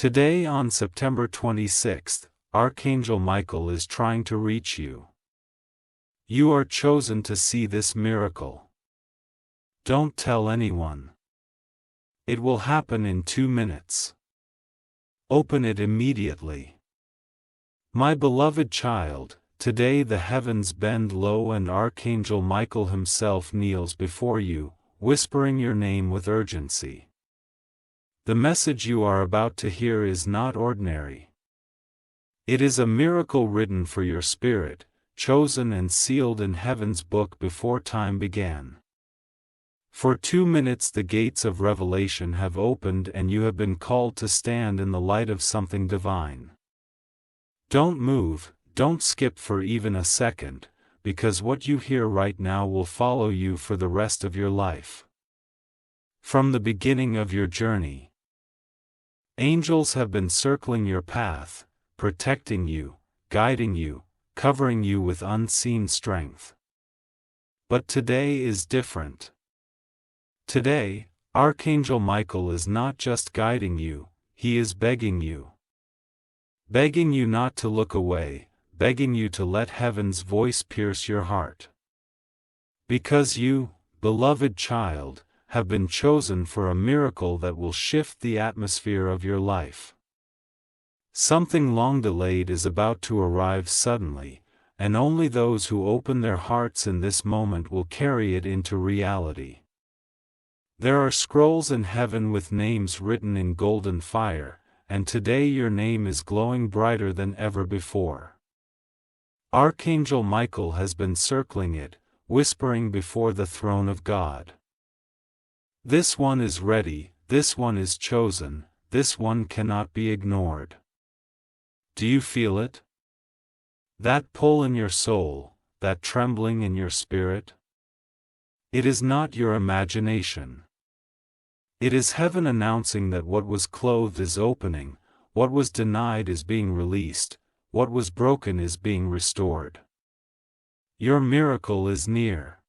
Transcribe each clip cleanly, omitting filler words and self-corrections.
Today on September 26th, Archangel Michael is trying to reach you. You are chosen to see this miracle. Don't tell anyone. It will happen in 2 minutes. Open it immediately. My beloved child, today the heavens bend low and Archangel Michael himself kneels before you, whispering your name with urgency. The message you are about to hear is not ordinary. It is a miracle written for your spirit, chosen and sealed in heaven's book before time began. For 2 minutes the gates of revelation have opened and you have been called to stand in the light of something divine. Don't move, don't skip for even a second, because what you hear right now will follow you for the rest of your life. From the beginning of your journey, angels have been circling your path, protecting you, guiding you, covering you with unseen strength. But today is different. Today, Archangel Michael is not just guiding you, he is begging you. Begging you not to look away, begging you to let heaven's voice pierce your heart. Because you, beloved child, have been chosen for a miracle that will shift the atmosphere of your life. Something long delayed is about to arrive suddenly, and only those who open their hearts in this moment will carry it into reality. There are scrolls in heaven with names written in golden fire, and today your name is glowing brighter than ever before. Archangel Michael has been circling it, whispering before the throne of God. This one is ready, this one is chosen, this one cannot be ignored. Do you feel it? That pull in your soul, that trembling in your spirit? It is not your imagination. It is heaven announcing that what was clothed is opening, what was denied is being released, what was broken is being restored. Your miracle is near.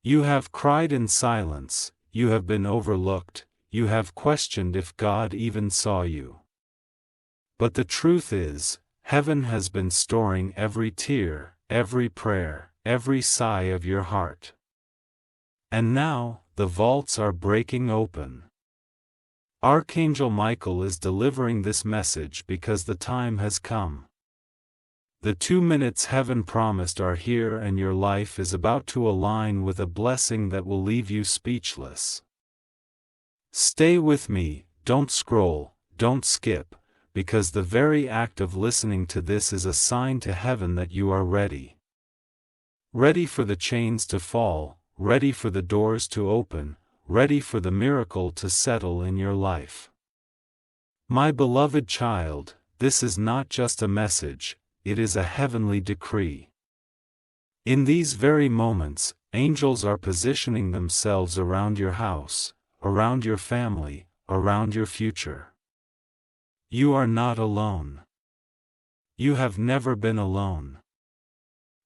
You have cried in silence, you have been overlooked, you have questioned if God even saw you. But the truth is, heaven has been storing every tear, every prayer, every sigh of your heart. And now, the vaults are breaking open. Archangel Michael is delivering this message because the time has come. The 2 minutes heaven promised are here and your life is about to align with a blessing that will leave you speechless. Stay with me, don't scroll, don't skip, because the very act of listening to this is a sign to heaven that you are ready. Ready for the chains to fall, ready for the doors to open, ready for the miracle to settle in your life. My beloved child, this is not just a message, it is a heavenly decree. In these very moments, angels are positioning themselves around your house, around your family, around your future. You are not alone. You have never been alone.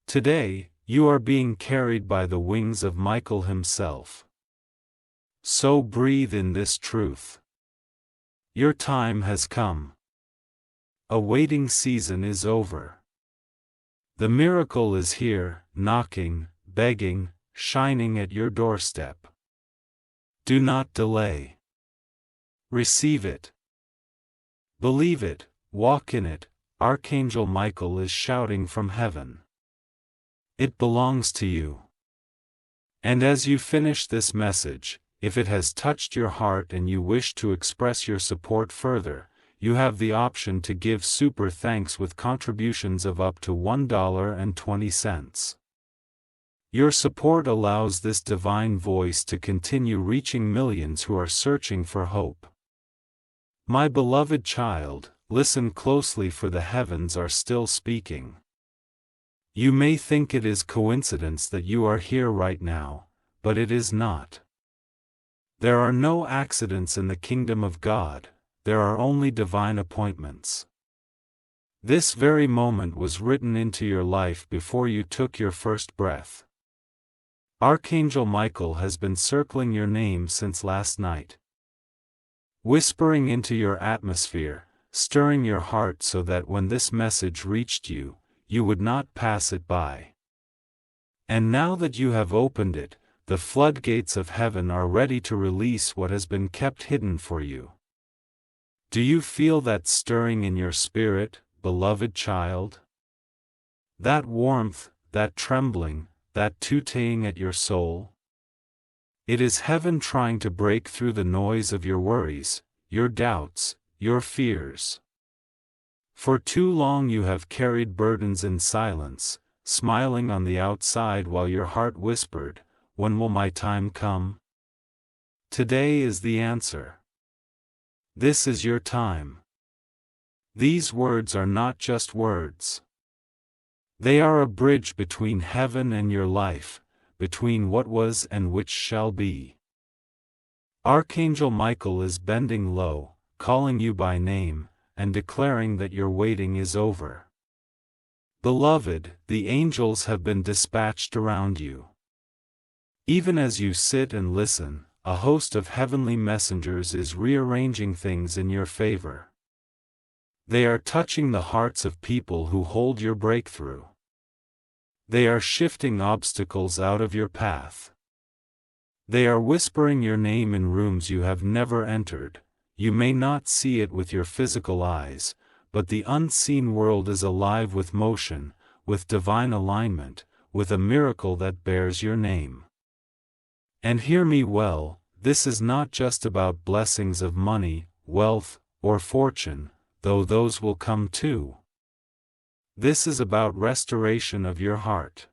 Today, you are being carried by the wings of Michael himself. So breathe in this truth. Your time has come. A waiting season is over. The miracle is here, knocking, begging, shining at your doorstep. Do not delay. Receive it. Believe it, walk in it, Archangel Michael is shouting from heaven. It belongs to you. And as you finish this message, if it has touched your heart and you wish to express your support further, you have the option to give super thanks with contributions of up to $1.20. Your support allows this divine voice to continue reaching millions who are searching for hope. My beloved child, listen closely, for the heavens are still speaking. You may think it is coincidence that you are here right now, but it is not. There are no accidents in the kingdom of God, there are only divine appointments. This very moment was written into your life before you took your first breath. Archangel Michael has been circling your name since last night. whispering into your atmosphere, stirring your heart so that when this message reached you, you would not pass it by. And now that you have opened it, the floodgates of heaven are ready to release what has been kept hidden for you. Do you feel that stirring in your spirit, beloved child? That warmth, that trembling, that tooting at your soul? It is heaven trying to break through the noise of your worries, your doubts, your fears. For too long you have carried burdens in silence, smiling on the outside while your heart whispered, "When will my time come?" Today is the answer. This is your time. These words are not just words. They are a bridge between heaven and your life, between what was and which shall be. Archangel Michael is bending low, calling you by name, and declaring that your waiting is over. Beloved, the angels have been dispatched around you. Even as you sit and listen, a host of heavenly messengers is rearranging things in your favor. They are touching the hearts of people who hold your breakthrough. They are shifting obstacles out of your path. They are whispering your name in rooms you have never entered. You may not see it with your physical eyes, but the unseen world is alive with motion, with divine alignment, with a miracle that bears your name. And hear me well, this is not just about blessings of money, wealth, or fortune, though those will come too. This is about restoration of your heart.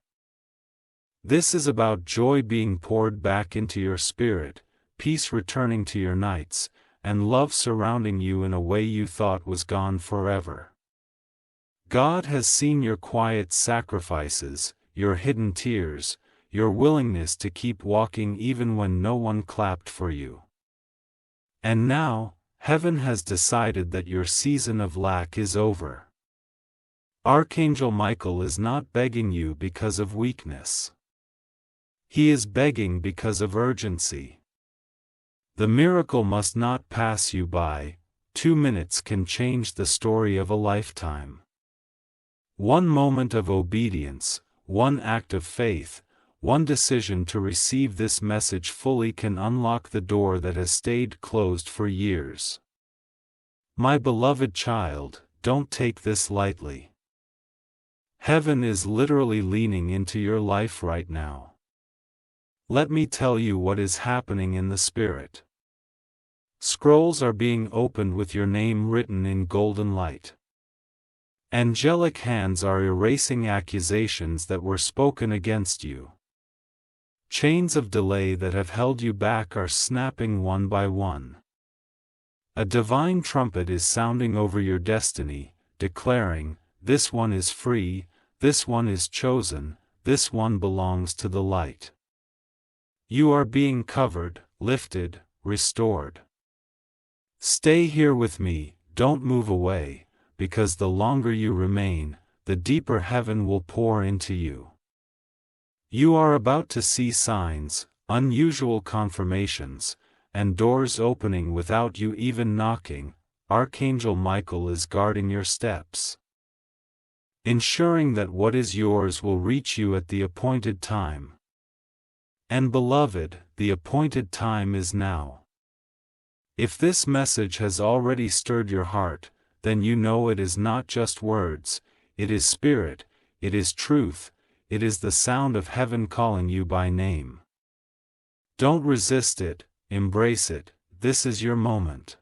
This is about joy being poured back into your spirit, peace returning to your nights, and love surrounding you in a way you thought was gone forever. God has seen your quiet sacrifices, your hidden tears, your willingness to keep walking even when no one clapped for you. And now, heaven has decided that your season of lack is over. Archangel Michael is not begging you because of weakness. He is begging because of urgency. The miracle must not pass you by. 2 minutes can change the story of a lifetime. One moment of obedience, one act of faith, one decision to receive this message fully can unlock the door that has stayed closed for years. My beloved child, don't take this lightly. Heaven is literally leaning into your life right now. Let me tell you what is happening in the Spirit. Scrolls are being opened with your name written in golden light. Angelic hands are erasing accusations that were spoken against you. Chains of delay that have held you back are snapping one by one. A divine trumpet is sounding over your destiny, declaring, "This one is free, this one is chosen, this one belongs to the light." You are being covered, lifted, restored. Stay here with me, don't move away, because the longer you remain, the deeper heaven will pour into you. You are about to see signs, unusual confirmations, and doors opening without you even knocking. Archangel Michael is guarding your steps, ensuring that what is yours will reach you at the appointed time. And beloved, the appointed time is now. If this message has already stirred your heart, then you know it is not just words, it is spirit, it is truth, it is the sound of heaven calling you by name. Don't resist it, embrace it, this is your moment.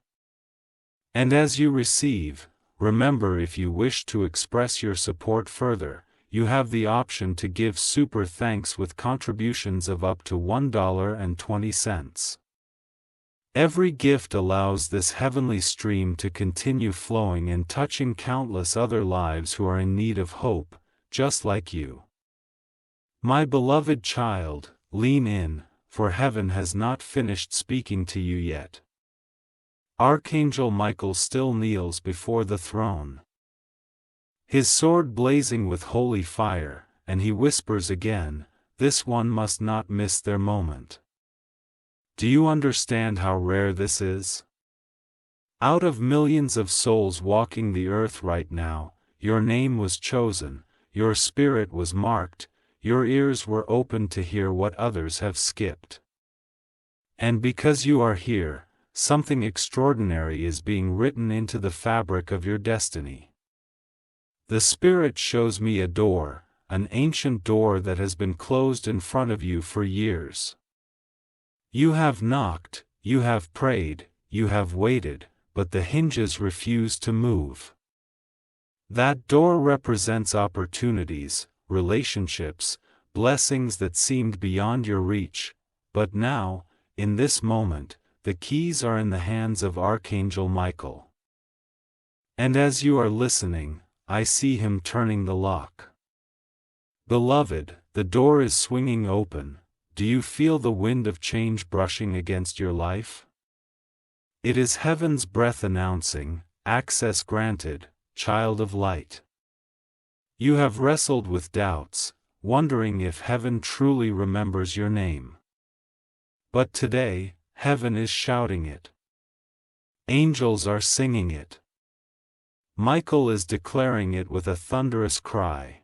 And as you receive, remember, if you wish to express your support further, you have the option to give super thanks with contributions of up to $1.20. Every gift allows this heavenly stream to continue flowing and touching countless other lives who are in need of hope, just like you. My beloved child, lean in, for heaven has not finished speaking to you yet. Archangel Michael still kneels before the throne, his sword blazing with holy fire, and he whispers again, "This one must not miss their moment." Do you understand how rare this is? Out of millions of souls walking the earth right now, your name was chosen, your spirit was marked, your ears were open to hear what others have skipped. And because you are here, something extraordinary is being written into the fabric of your destiny. The Spirit shows me a door, an ancient door that has been closed in front of you for years. You have knocked, you have prayed, you have waited, but the hinges refuse to move. That door represents opportunities, relationships, blessings that seemed beyond your reach, but now, in this moment, the keys are in the hands of Archangel Michael. And as you are listening, I see him turning the lock. Beloved, the door is swinging open. Do you feel the wind of change brushing against your life? It is heaven's breath announcing, access granted, child of light. You have wrestled with doubts, wondering if heaven truly remembers your name. But today, heaven is shouting it. Angels are singing it. Michael is declaring it with a thunderous cry.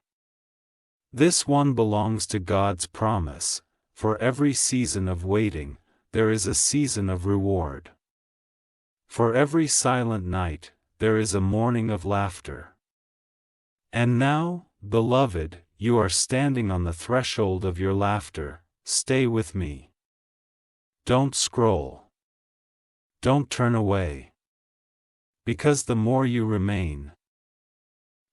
This one belongs to God's promise. For every season of waiting, there is a season of reward. For every silent night, there is a morning of laughter. And now, beloved, you are standing on the threshold of your laughter. Stay with me. Don't scroll. Don't turn away. Because the more you remain,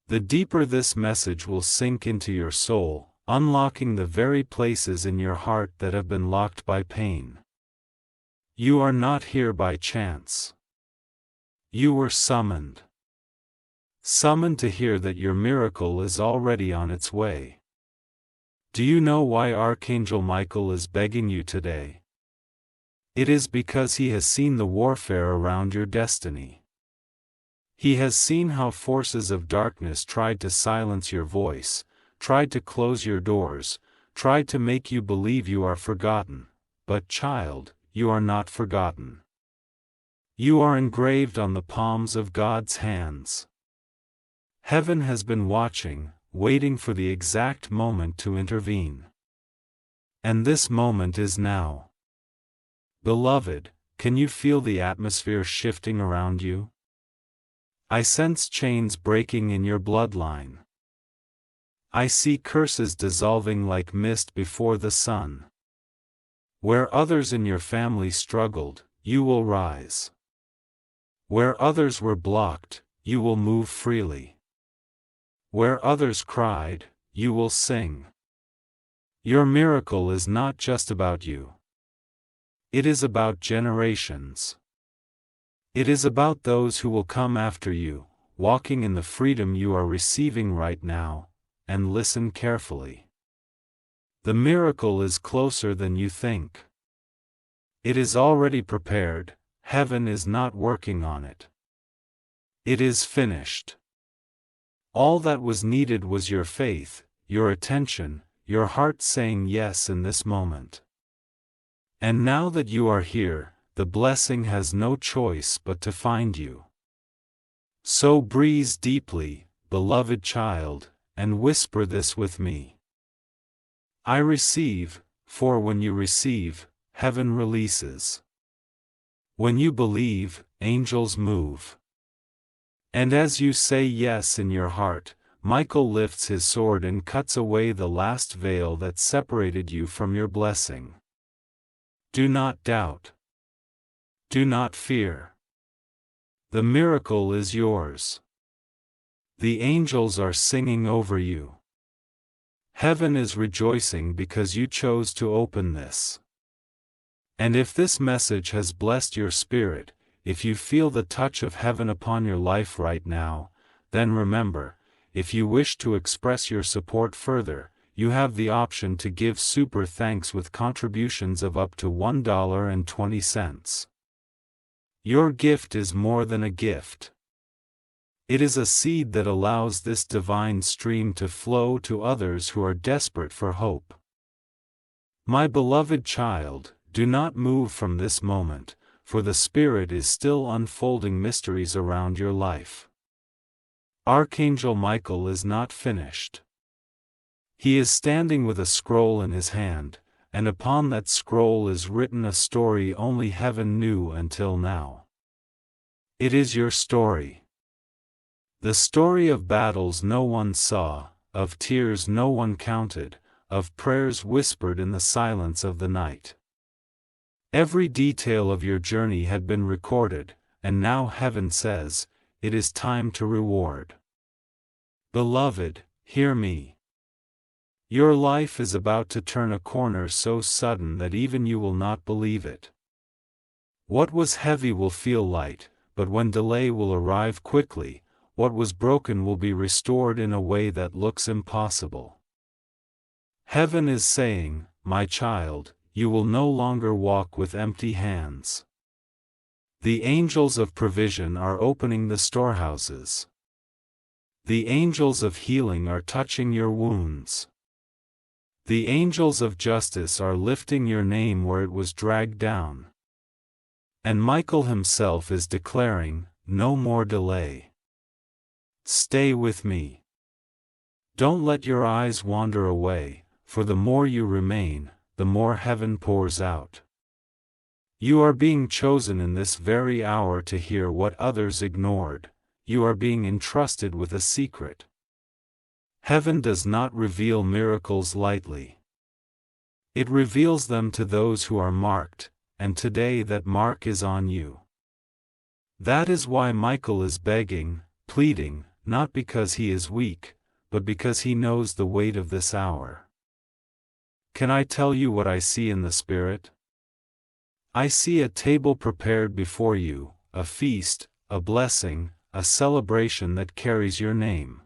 the deeper this message will sink into your soul, unlocking the very places in your heart that have been locked by pain. You are not here by chance. You were summoned. Summoned to hear that your miracle is already on its way. Do you know why Archangel Michael is begging you today? It is because he has seen the warfare around your destiny. He has seen how forces of darkness tried to silence your voice, tried to close your doors, tried to make you believe you are forgotten. But child, you are not forgotten. You are engraved on the palms of God's hands. Heaven has been watching, waiting for the exact moment to intervene. And this moment is now. Beloved, can you feel the atmosphere shifting around you? I sense chains breaking in your bloodline. I see curses dissolving like mist before the sun. Where others in your family struggled, you will rise. Where others were blocked, you will move freely. Where others cried, you will sing. Your miracle is not just about you. It is about generations. It is about those who will come after you, walking in the freedom you are receiving right now. And listen carefully. The miracle is closer than you think. It is already prepared, heaven is not working on it. It is finished. All that was needed was your faith, your attention, your heart saying yes in this moment. And now that you are here, the blessing has no choice but to find you. So breathe deeply, beloved child, and whisper this with me. I receive, for when you receive, heaven releases. When you believe, angels move. And as you say yes in your heart, Michael lifts his sword and cuts away the last veil that separated you from your blessing. Do not doubt. Do not fear. The miracle is yours. The angels are singing over you. Heaven is rejoicing because you chose to open this. And if this message has blessed your spirit, if you feel the touch of heaven upon your life right now, then remember, if you wish to express your support further, you have the option to give super thanks with contributions of up to $1.20. Your gift is more than a gift. It is a seed that allows this divine stream to flow to others who are desperate for hope. My beloved child, do not move from this moment, for the Spirit is still unfolding mysteries around your life. Archangel Michael is not finished. He is standing with a scroll in his hand, and upon that scroll is written a story only heaven knew until now. It is your story. The story of battles no one saw, of tears no one counted, of prayers whispered in the silence of the night. Every detail of your journey had been recorded, and now heaven says, it is time to reward. Beloved, hear me. Your life is about to turn a corner so sudden that even you will not believe it. What was heavy will feel light, but when delay will arrive quickly, what was broken will be restored in a way that looks impossible. Heaven is saying, my child, you will no longer walk with empty hands. The angels of provision are opening the storehouses. The angels of healing are touching your wounds. The angels of justice are lifting your name where it was dragged down. And Michael himself is declaring, no more delay. Stay with me. Don't let your eyes wander away, for the more you remain, the more heaven pours out. You are being chosen in this very hour to hear what others ignored. You are being entrusted with a secret. Heaven does not reveal miracles lightly. It reveals them to those who are marked, and today that mark is on you. That is why Michael is begging, pleading, not because he is weak, but because he knows the weight of this hour. Can I tell you what I see in the Spirit? I see a table prepared before you, a feast, a blessing, a celebration that carries your name.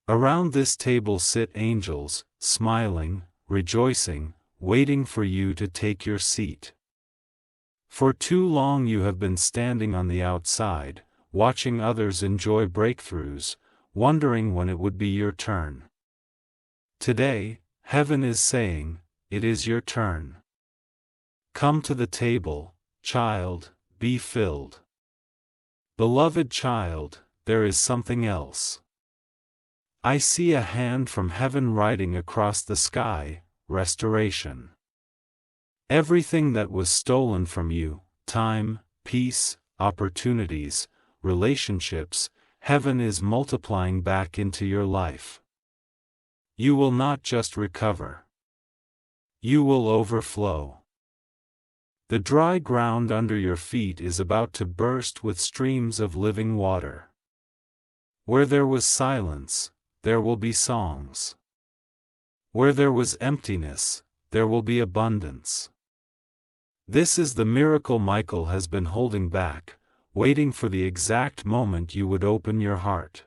Around this table sit angels, smiling, rejoicing, waiting for you to take your seat. For too long you have been standing on the outside, watching others enjoy breakthroughs, wondering when it would be your turn. Today, heaven is saying, it is your turn. Come to the table, child, be filled. Beloved child, there is something else. I see a hand from heaven writing across the sky, restoration. Everything that was stolen from you, time, peace, opportunities, relationships, heaven is multiplying back into your life. You will not just recover. You will overflow. The dry ground under your feet is about to burst with streams of living water. Where there was silence, there will be songs. Where there was emptiness, there will be abundance. This is the miracle Michael has been holding back, waiting for the exact moment you would open your heart.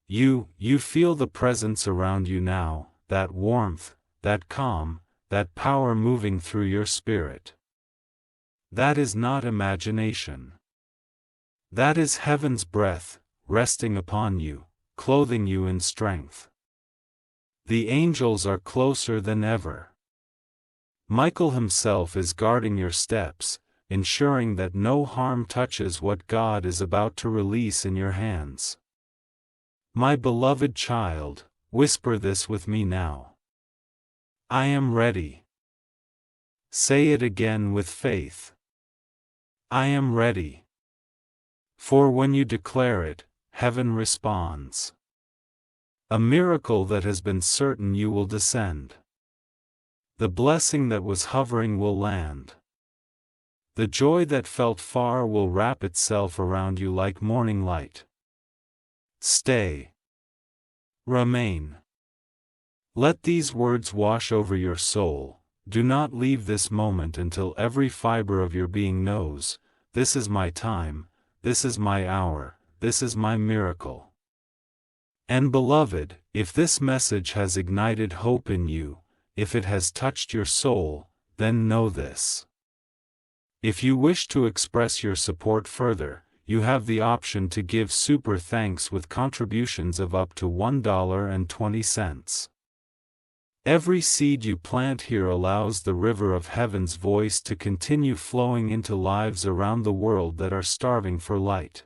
You feel the presence around you now, that warmth, that calm, that power moving through your spirit. That is not imagination. That is heaven's breath, resting upon you, clothing you in strength. The angels are closer than ever. Michael himself is guarding your steps, ensuring that no harm touches what God is about to release in your hands. My beloved child, whisper this with me now. I am ready. Say it again with faith. I am ready. For when you declare it, heaven responds. A miracle that has been certain you will descend. The blessing that was hovering will land. The joy that felt far will wrap itself around you like morning light. Stay. Remain. Let these words wash over your soul. Do not leave this moment until every fiber of your being knows, this is my time, this is my hour, this is my miracle. And beloved, if this message has ignited hope in you, if it has touched your soul, then know this. If you wish to express your support further, you have the option to give super thanks with contributions of up to $1.20. Every seed you plant here allows the river of heaven's voice to continue flowing into lives around the world that are starving for light.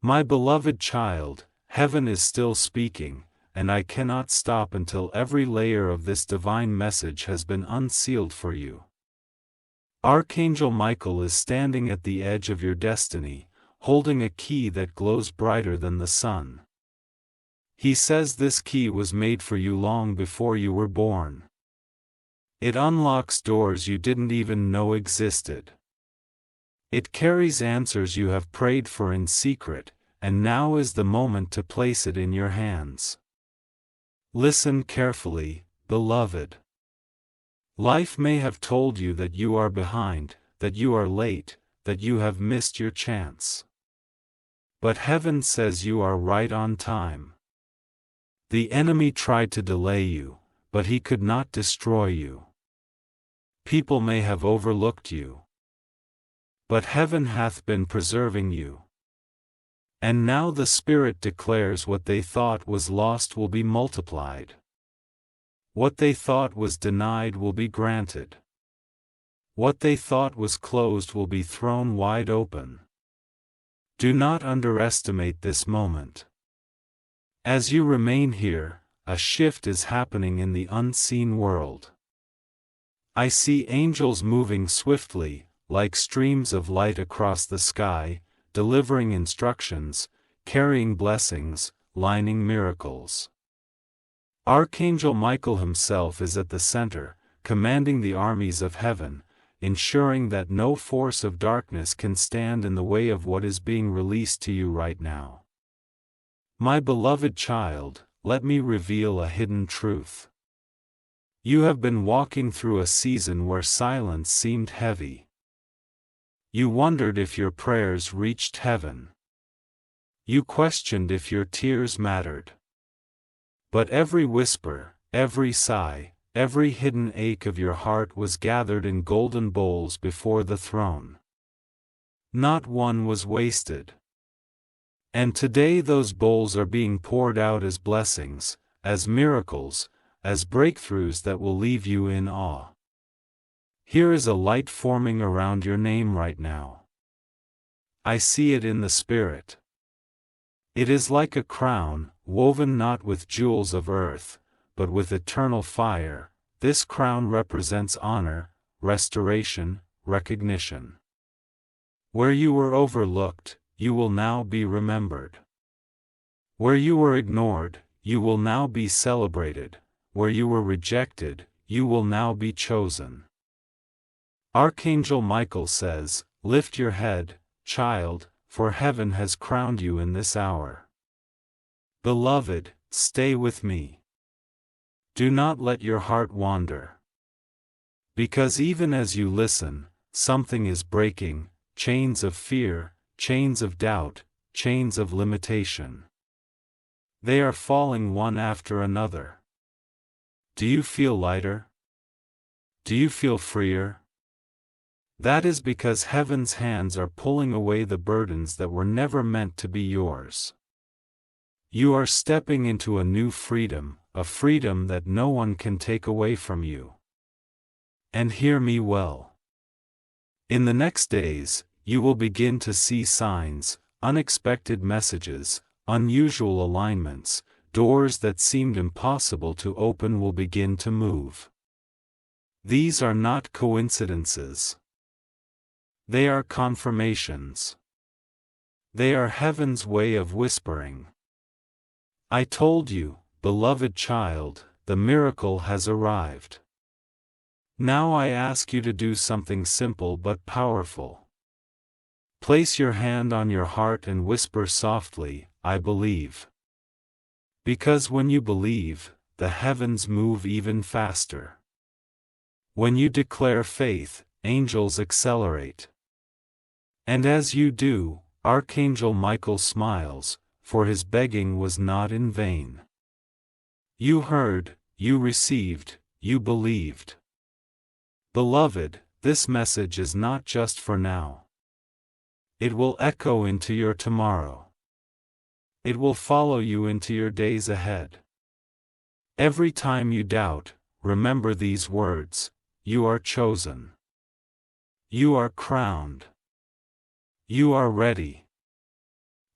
My beloved child, heaven is still speaking, and I cannot stop until every layer of this divine message has been unsealed for you. Archangel Michael is standing at the edge of your destiny, holding a key that glows brighter than the sun. He says this key was made for you long before you were born. It unlocks doors you didn't even know existed. It carries answers you have prayed for in secret, and now is the moment to place it in your hands. Listen carefully, beloved. Life may have told you that you are behind, that you are late, that you have missed your chance. But heaven says you are right on time. The enemy tried to delay you, but he could not destroy you. People may have overlooked you, but heaven hath been preserving you. And now the Spirit declares what they thought was lost will be multiplied. What they thought was denied will be granted. What they thought was closed will be thrown wide open. Do not underestimate this moment. As you remain here, a shift is happening in the unseen world. I see angels moving swiftly, like streams of light across the sky, delivering instructions, carrying blessings, lining miracles. Archangel Michael himself is at the center, commanding the armies of heaven, ensuring that no force of darkness can stand in the way of what is being released to you right now. My beloved child, let me reveal a hidden truth. You have been walking through a season where silence seemed heavy. You wondered if your prayers reached heaven. You questioned if your tears mattered. But every whisper, every sigh, every hidden ache of your heart was gathered in golden bowls before the throne. Not one was wasted. And today those bowls are being poured out as blessings, as miracles, as breakthroughs that will leave you in awe. Here is a light forming around your name right now. I see it in the Spirit. It is like a crown, woven not with jewels of earth, but with eternal fire. This crown represents honor, restoration, recognition. Where you were overlooked, you will now be remembered. Where you were ignored, you will now be celebrated. Where you were rejected, you will now be chosen. Archangel Michael says, lift your head, child, for heaven has crowned you in this hour. Beloved, stay with me. Do not let your heart wander. Because even as you listen, something is breaking, chains of fear, chains of doubt, chains of limitation. They are falling one after another. Do you feel lighter? Do you feel freer? That is because heaven's hands are pulling away the burdens that were never meant to be yours. You are stepping into a new freedom, a freedom that no one can take away from you. And hear me well. In the next days, you will begin to see signs, unexpected messages, unusual alignments. Doors that seemed impossible to open will begin to move. These are not coincidences. They are confirmations. They are heaven's way of whispering. I told you, beloved child, the miracle has arrived. Now I ask you to do something simple but powerful. Place your hand on your heart and whisper softly, I believe. Because when you believe, the heavens move even faster. When you declare faith, angels accelerate. And as you do, Archangel Michael smiles, for his begging was not in vain. You heard, you received, you believed. Beloved, this message is not just for now. It will echo into your tomorrow. It will follow you into your days ahead. Every time you doubt, remember these words: you are chosen. You are crowned. You are ready.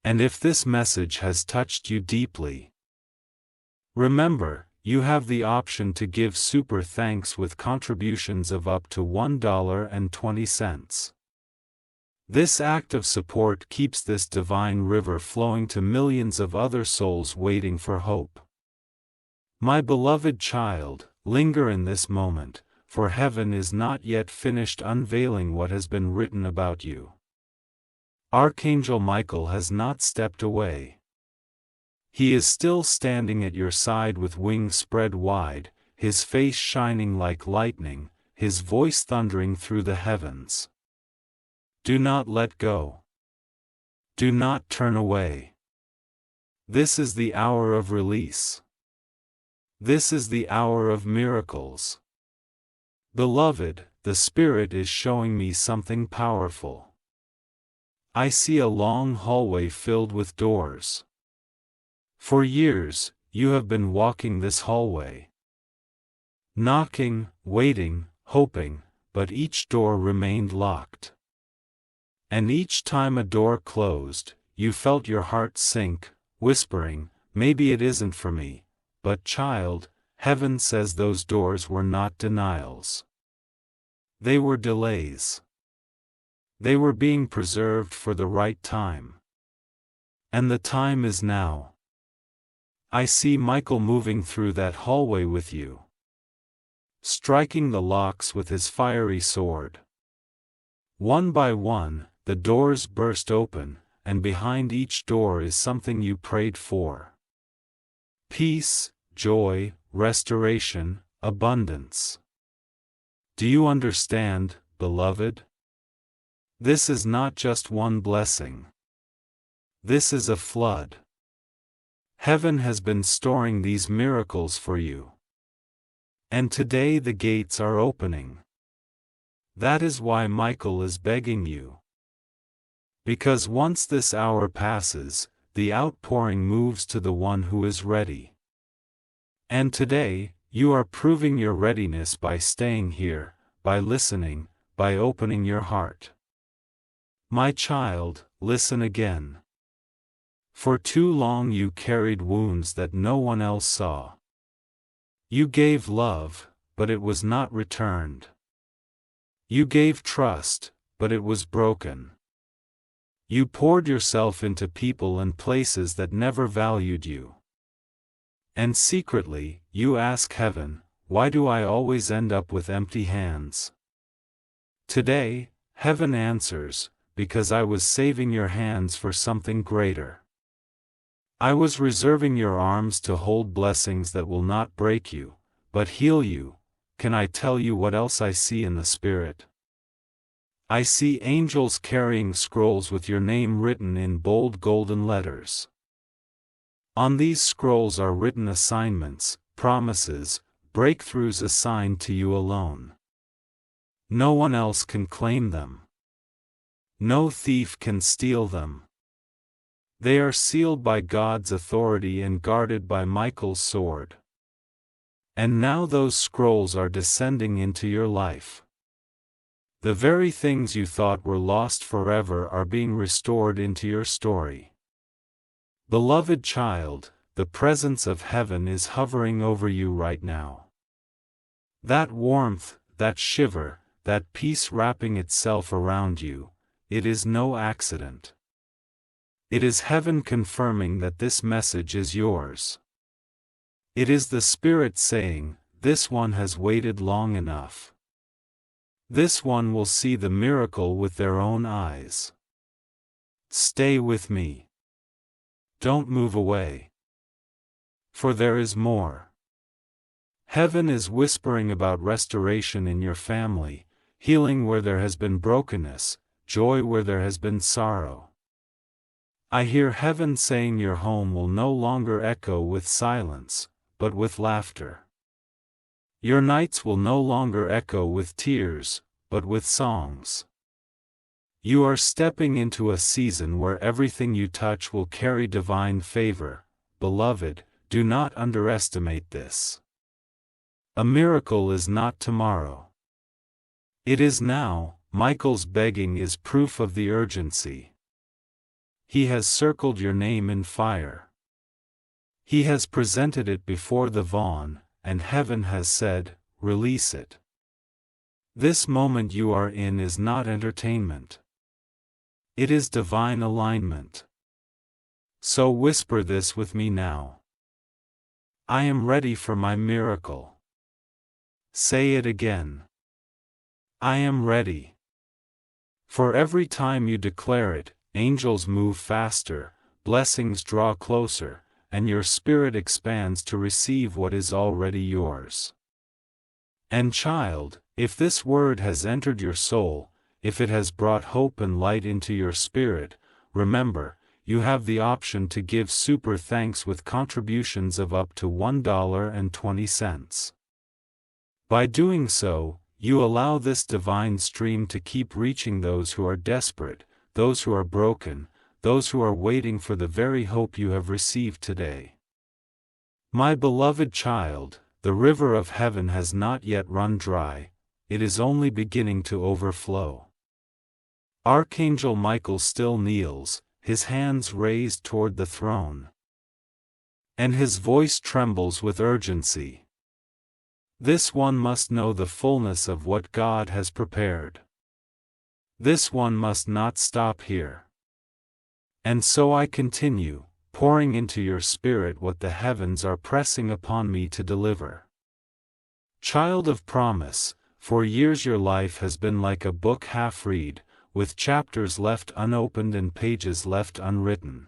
And if this message has touched you deeply, remember, you have the option to give super thanks with contributions of up to $1.20. This act of support keeps this divine river flowing to millions of other souls waiting for hope. My beloved child, linger in this moment, for heaven is not yet finished unveiling what has been written about you. Archangel Michael has not stepped away. He is still standing at your side with wings spread wide, his face shining like lightning, his voice thundering through the heavens. Do not let go. Do not turn away. This is the hour of release. This is the hour of miracles. Beloved, the Spirit is showing me something powerful. I see a long hallway filled with doors. For years, you have been walking this hallway. Knocking, waiting, hoping, but each door remained locked. And each time a door closed, you felt your heart sink, whispering, maybe it isn't for me. But child, heaven says those doors were not denials. They were delays. They were being preserved for the right time. And the time is now. I see Michael moving through that hallway with you, striking the locks with his fiery sword. One by one, the doors burst open, and behind each door is something you prayed for. Peace, joy, restoration, abundance. Do you understand, beloved? This is not just one blessing. This is a flood. Heaven has been storing these miracles for you. And today the gates are opening. That is why Michael is begging you. Because once this hour passes, the outpouring moves to the one who is ready. And today, you are proving your readiness by staying here, by listening, by opening your heart. My child, listen again. For too long you carried wounds that no one else saw. You gave love, but it was not returned. You gave trust, but it was broken. You poured yourself into people and places that never valued you. And secretly, you ask heaven, why do I always end up with empty hands? Today, heaven answers, because I was saving your hands for something greater. I was reserving your arms to hold blessings that will not break you, but heal you. Can I tell you what else I see in the Spirit? I see angels carrying scrolls with your name written in bold golden letters. On these scrolls are written assignments, promises, breakthroughs assigned to you alone. No one else can claim them. No thief can steal them. They are sealed by God's authority and guarded by Michael's sword. And now those scrolls are descending into your life. The very things you thought were lost forever are being restored into your story. Beloved child, the presence of heaven is hovering over you right now. That warmth, that shiver, that peace wrapping itself around you, it is no accident. It is heaven confirming that this message is yours. It is the Spirit saying, this one has waited long enough. This one will see the miracle with their own eyes. Stay with me. Don't move away. For there is more. Heaven is whispering about restoration in your family, healing where there has been brokenness, joy where there has been sorrow. I hear heaven saying your home will no longer echo with silence, but with laughter. Your nights will no longer echo with tears, but with songs. You are stepping into a season where everything you touch will carry divine favor. Beloved, do not underestimate this. A miracle is not tomorrow. It is now. Michael's begging is proof of the urgency. He has circled your name in fire. He has presented it before the Vaughn, and heaven has said, release it. This moment you are in is not entertainment. It is divine alignment. So whisper this with me now. I am ready for my miracle. Say it again. I am ready. For every time you declare it, angels move faster, blessings draw closer, and your spirit expands to receive what is already yours. And child, if this word has entered your soul, if it has brought hope and light into your spirit, remember, you have the option to give super thanks with contributions of up to $1.20. By doing so, you allow this divine stream to keep reaching those who are desperate, those who are broken, those who are waiting for the very hope you have received today. My beloved child, the river of heaven has not yet run dry, it is only beginning to overflow. Archangel Michael still kneels, his hands raised toward the throne. And his voice trembles with urgency. This one must know the fullness of what God has prepared. This one must not stop here. And so I continue, pouring into your spirit what the heavens are pressing upon me to deliver. Child of promise, for years your life has been like a book half-read, with chapters left unopened and pages left unwritten.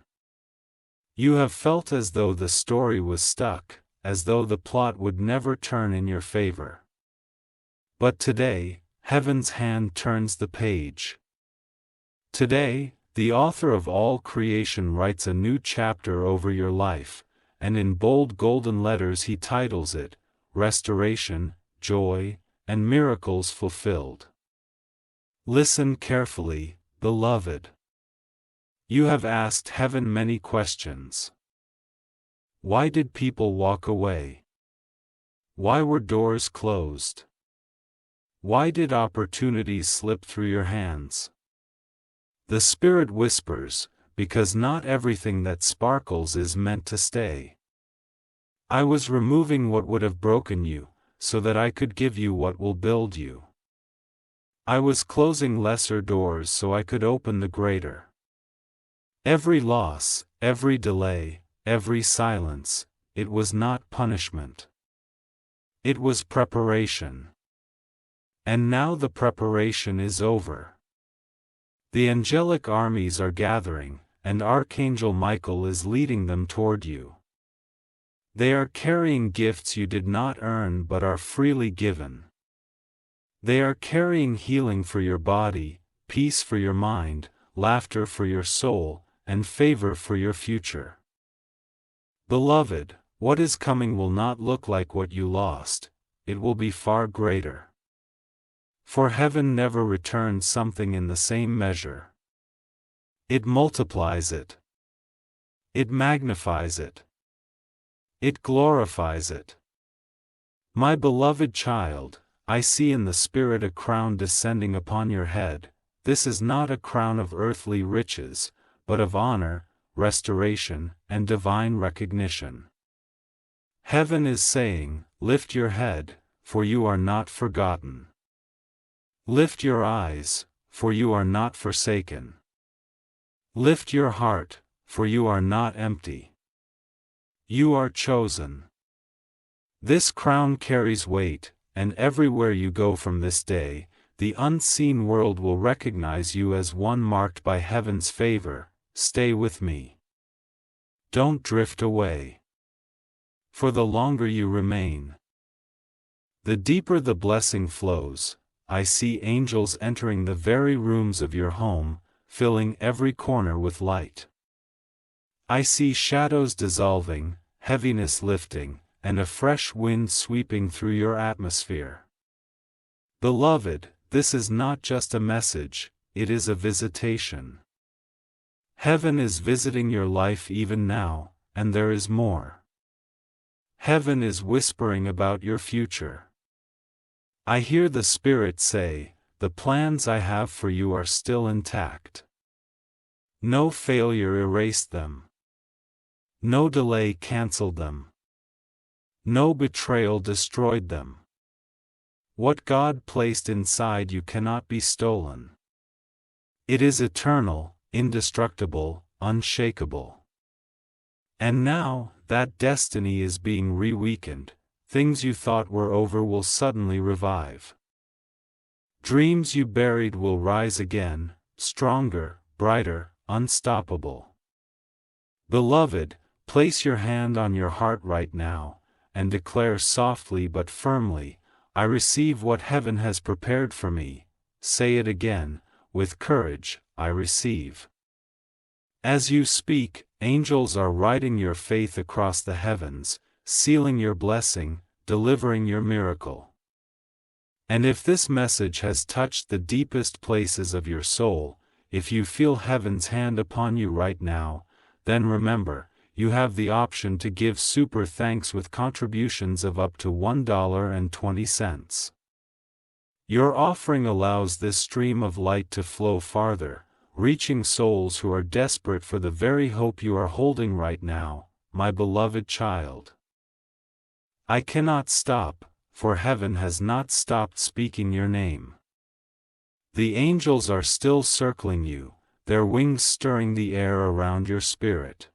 You have felt as though the story was stuck, as though the plot would never turn in your favor. But today, heaven's hand turns the page. Today, the author of all creation writes a new chapter over your life, and in bold golden letters he titles it, Restoration, Joy, and Miracles Fulfilled. Listen carefully, beloved. You have asked heaven many questions. Why did people walk away? Why were doors closed? Why did opportunities slip through your hands? The Spirit whispers, because not everything that sparkles is meant to stay. I was removing what would have broken you, so that I could give you what will build you. I was closing lesser doors so I could open the greater. Every loss, every delay, every silence, it was not punishment. It was preparation. And now the preparation is over. The angelic armies are gathering, and Archangel Michael is leading them toward you. They are carrying gifts you did not earn but are freely given. They are carrying healing for your body, peace for your mind, laughter for your soul, and favor for your future. Beloved, what is coming will not look like what you lost, it will be far greater. For heaven never returns something in the same measure. It multiplies it. It magnifies it. It glorifies it. My beloved child, I see in the Spirit a crown descending upon your head. This is not a crown of earthly riches, but of honor, restoration, and divine recognition. Heaven is saying, lift your head, for you are not forgotten. Lift your eyes, for you are not forsaken. Lift your heart, for you are not empty. You are chosen. This crown carries weight, and everywhere you go from this day, the unseen world will recognize you as one marked by heaven's favor. Stay with me. Don't drift away. For the longer you remain, the deeper the blessing flows. I see angels entering the very rooms of your home, filling every corner with light. I see shadows dissolving, heaviness lifting, and a fresh wind sweeping through your atmosphere. Beloved, this is not just a message, it is a visitation. Heaven is visiting your life even now, and there is more. Heaven is whispering about your future. I hear the Spirit say, the plans I have for you are still intact. No failure erased them. No delay canceled them. No betrayal destroyed them. What God placed inside you cannot be stolen. It is eternal, indestructible, unshakable. And now, that destiny is being reawakened. Things you thought were over will suddenly revive. Dreams you buried will rise again, stronger, brighter, unstoppable. Beloved, place your hand on your heart right now, and declare softly but firmly, I receive what heaven has prepared for me. Say it again, with courage, I receive. As you speak, angels are writing your faith across the heavens, sealing your blessing, delivering your miracle. And if this message has touched the deepest places of your soul, if you feel heaven's hand upon you right now, then remember, you have the option to give super thanks with contributions of up to $1.20. Your offering allows this stream of light to flow farther, reaching souls who are desperate for the very hope you are holding right now, my beloved child. I cannot stop, for heaven has not stopped speaking your name. The angels are still circling you, their wings stirring the air around your spirit.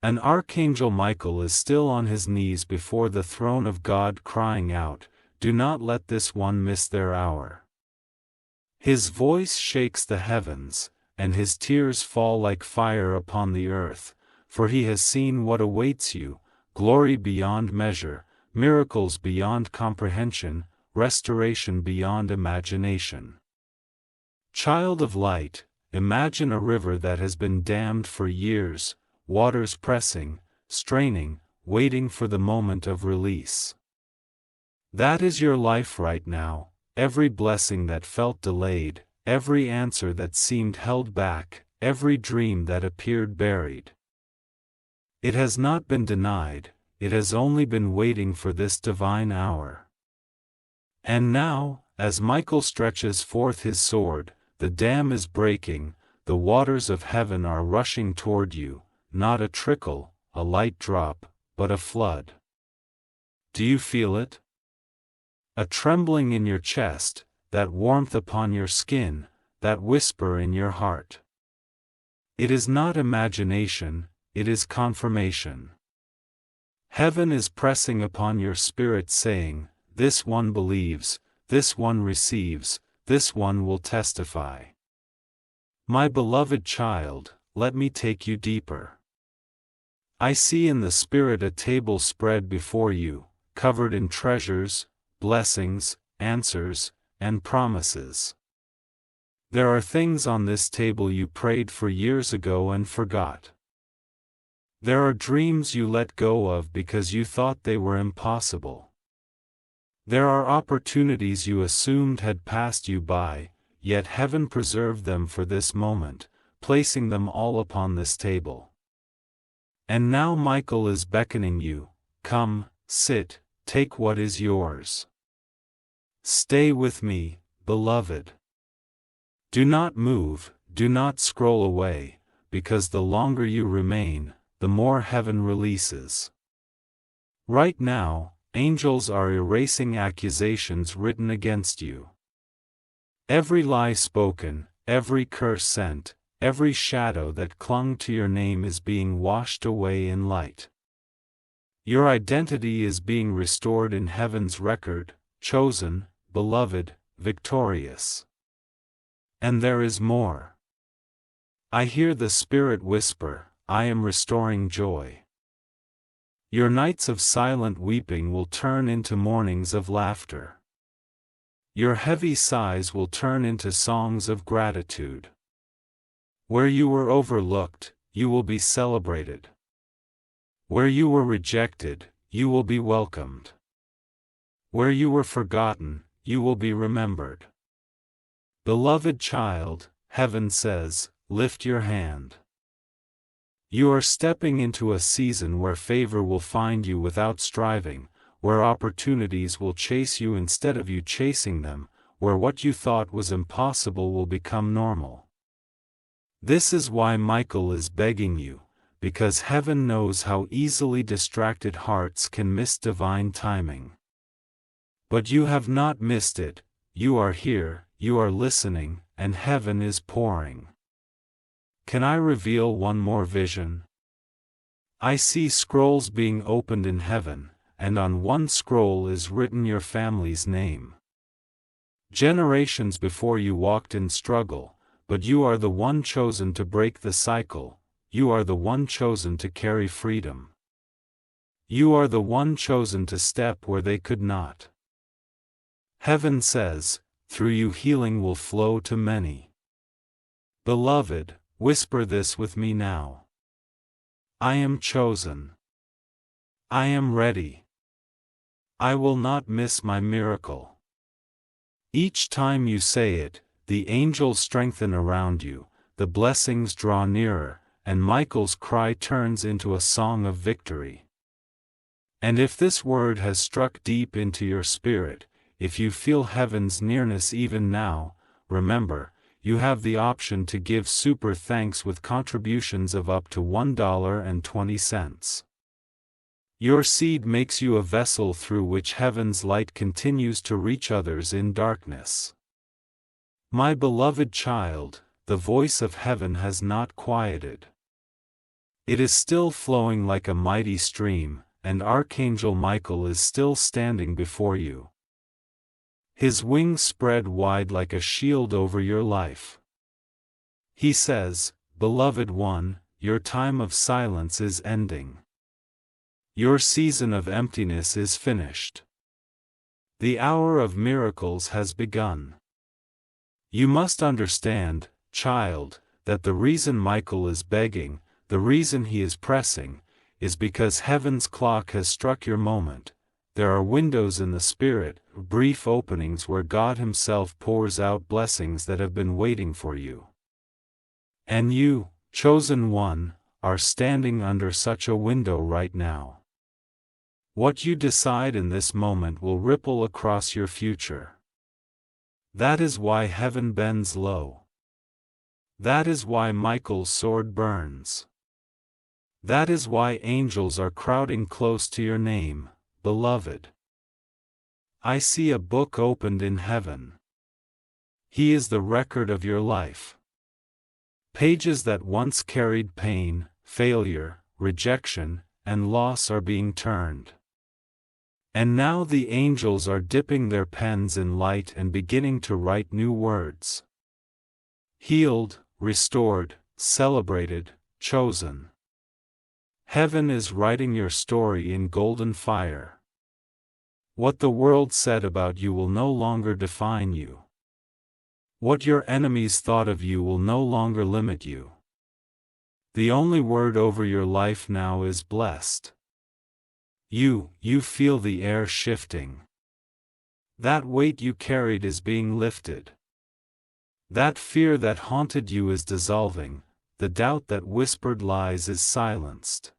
An Archangel Michael is still on his knees before the throne of God crying out, do not let this one miss their hour. His voice shakes the heavens, and his tears fall like fire upon the earth, for he has seen what awaits you, glory beyond measure, miracles beyond comprehension, restoration beyond imagination. Child of light, imagine a river that has been dammed for years, waters pressing, straining, waiting for the moment of release. That is your life right now. Every blessing that felt delayed, every answer that seemed held back, every dream that appeared buried. It has not been denied, it has only been waiting for this divine hour. And now, as Michael stretches forth his sword, the dam is breaking, the waters of heaven are rushing toward you, not a trickle, a light drop, but a flood. Do you feel it? A trembling in your chest, that warmth upon your skin, that whisper in your heart. It is not imagination, it is confirmation. Heaven is pressing upon your spirit saying, this one believes, this one receives, this one will testify. My beloved child, let me take you deeper. I see in the Spirit a table spread before you, covered in treasures, blessings, answers, and promises. There are things on this table you prayed for years ago and forgot. There are dreams you let go of because you thought they were impossible. There are opportunities you assumed had passed you by, yet heaven preserved them for this moment, placing them all upon this table. And now Michael is beckoning you, come, sit, take what is yours. Stay with me, beloved. Do not move, do not scroll away, because the longer you remain, the more heaven releases. Right now, angels are erasing accusations written against you. Every lie spoken, every curse sent, every shadow that clung to your name is being washed away in light. Your identity is being restored in heaven's record, chosen, beloved, victorious. And there is more. I hear the Spirit whisper, I am restoring joy. Your nights of silent weeping will turn into mornings of laughter. Your heavy sighs will turn into songs of gratitude. Where you were overlooked, you will be celebrated. Where you were rejected, you will be welcomed. Where you were forgotten, you will be remembered. Beloved child, heaven says, lift your hand. You are stepping into a season where favor will find you without striving, where opportunities will chase you instead of you chasing them, where what you thought was impossible will become normal. This is why Michael is begging you, because heaven knows how easily distracted hearts can miss divine timing. But you have not missed it, you are here, you are listening, and heaven is pouring. Can I reveal one more vision? I see scrolls being opened in heaven, and on one scroll is written your family's name. Generations before you walked in struggle, but you are the one chosen to break the cycle, you are the one chosen to carry freedom. You are the one chosen to step where they could not. Heaven says, through you healing will flow to many. Beloved, whisper this with me now. I am chosen. I am ready. I will not miss my miracle. Each time you say it, the angels strengthen around you, the blessings draw nearer, and Michael's cry turns into a song of victory. And if this word has struck deep into your spirit, if you feel heaven's nearness even now, remember, you have the option to give super thanks with contributions of up to $1.20. Your seed makes you a vessel through which heaven's light continues to reach others in darkness. My beloved child, the voice of heaven has not quieted. It is still flowing like a mighty stream, and Archangel Michael is still standing before you. His wings spread wide like a shield over your life. He says, Beloved one, your time of silence is ending. Your season of emptiness is finished. The hour of miracles has begun. You must understand, child, that the reason Michael is begging, the reason he is pressing, is because heaven's clock has struck your moment. There are windows in the Spirit, brief openings where God Himself pours out blessings that have been waiting for you. And you, chosen one, are standing under such a window right now. What you decide in this moment will ripple across your future. That is why heaven bends low. That is why Michael's sword burns. That is why angels are crowding close to your name, beloved. I see a book opened in heaven. He is the record of your life. Pages that once carried pain, failure, rejection, and loss are being turned. And now the angels are dipping their pens in light and beginning to write new words. Healed, restored, celebrated, chosen. Heaven is writing your story in golden fire. What the world said about you will no longer define you. What your enemies thought of you will no longer limit you. The only word over your life now is blessed. You feel the air shifting. That weight you carried is being lifted. That fear that haunted you is dissolving, the doubt that whispered lies is silenced.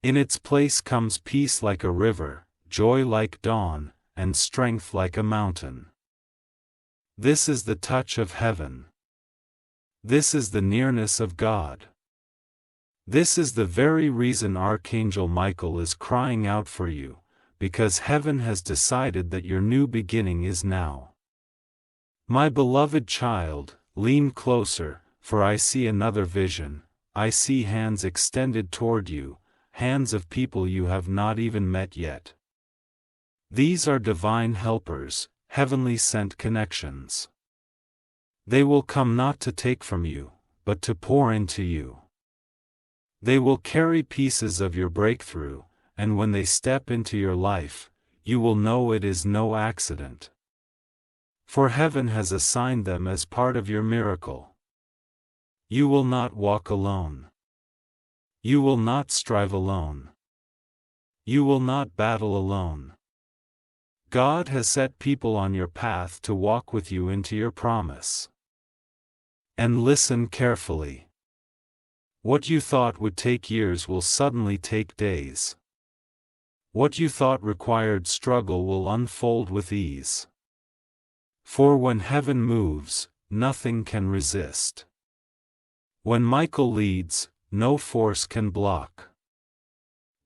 In its place comes peace like a river, joy like dawn, and strength like a mountain. This is the touch of heaven. This is the nearness of God. This is the very reason Archangel Michael is crying out for you, because heaven has decided that your new beginning is now. My beloved child, lean closer, for I see another vision. I see hands extended toward you, hands of people you have not even met yet. These are divine helpers, heavenly sent connections. They will come not to take from you, but to pour into you. They will carry pieces of your breakthrough, and when they step into your life, you will know it is no accident. For heaven has assigned them as part of your miracle. You will not walk alone. You will not strive alone. You will not battle alone. God has set people on your path to walk with you into your promise. And listen carefully. What you thought would take years will suddenly take days. What you thought required struggle will unfold with ease. For when heaven moves, nothing can resist. When Michael leads, no force can block.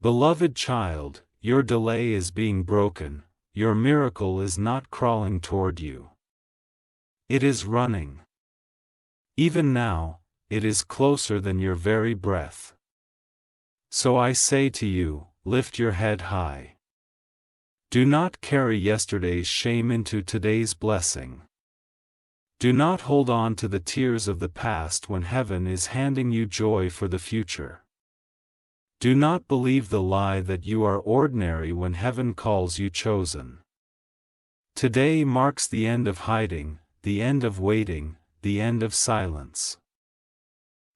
Beloved child, your delay is being broken, your miracle is not crawling toward you. It is running. Even now, it is closer than your very breath. So I say to you, lift your head high. Do not carry yesterday's shame into today's blessing. Do not hold on to the tears of the past when heaven is handing you joy for the future. Do not believe the lie that you are ordinary when heaven calls you chosen. Today marks the end of hiding, the end of waiting, the end of silence.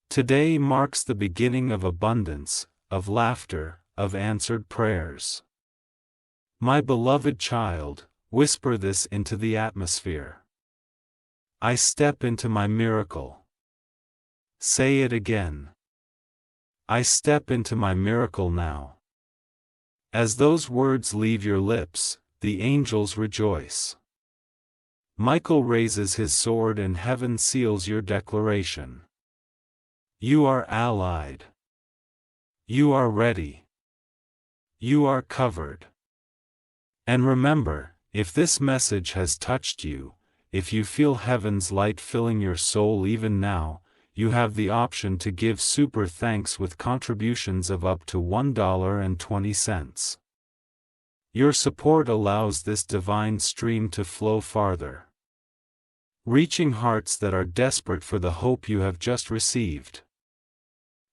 Today marks the beginning of abundance, of laughter, of answered prayers. My beloved child, whisper this into the atmosphere. I step into my miracle. Say it again. I step into my miracle now. As those words leave your lips, the angels rejoice. Michael raises his sword and heaven seals your declaration. You are allied. You are ready. You are covered. And remember, if this message has touched you, if you feel heaven's light filling your soul even now, you have the option to give super thanks with contributions of up to $1.20. Your support allows this divine stream to flow farther, reaching hearts that are desperate for the hope you have just received.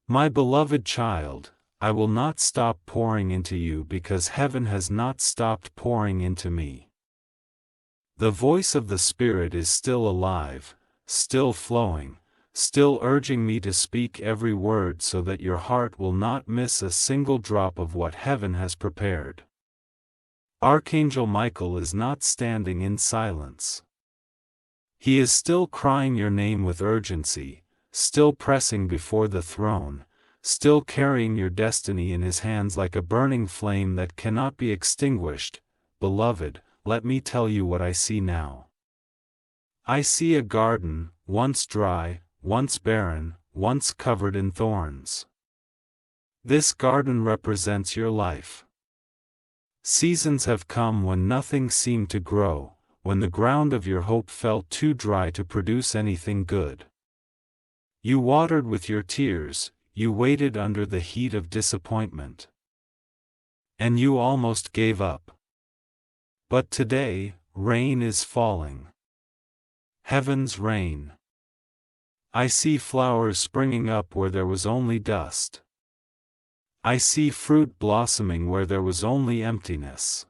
My beloved child, I will not stop pouring into you because heaven has not stopped pouring into me. The voice of the Spirit is still alive, still flowing, still urging me to speak every word so that your heart will not miss a single drop of what heaven has prepared. Archangel Michael is not standing in silence. He is still crying your name with urgency, still pressing before the throne, still carrying your destiny in his hands like a burning flame that cannot be extinguished. Beloved, let me tell you what I see now. I see a garden, once dry, once barren, once covered in thorns. This garden represents your life. Seasons have come when nothing seemed to grow, when the ground of your hope felt too dry to produce anything good. You watered with your tears, you waited under the heat of disappointment. And you almost gave up. But today, rain is falling. Heaven's rain. I see flowers springing up where there was only dust. I see fruit blossoming where there was only emptiness.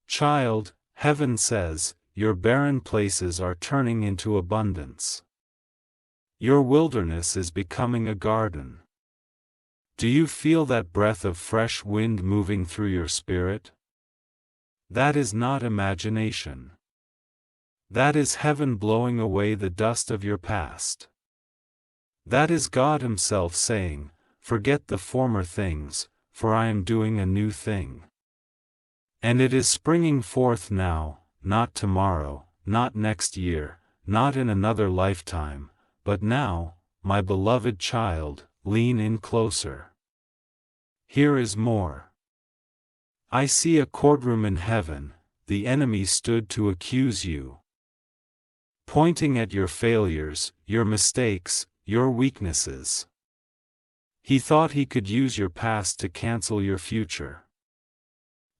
Child, heaven says, your barren places are turning into abundance. Your wilderness is becoming a garden. Do you feel that breath of fresh wind moving through your spirit? That is not imagination. That is heaven blowing away the dust of your past. That is God Himself saying, forget the former things, for I am doing a new thing. And it is springing forth now, not tomorrow, not next year, not in another lifetime, but now, my beloved child, lean in closer. Here is more. I see a courtroom in heaven, the enemy stood to accuse you, pointing at your failures, your mistakes, your weaknesses. He thought he could use your past to cancel your future.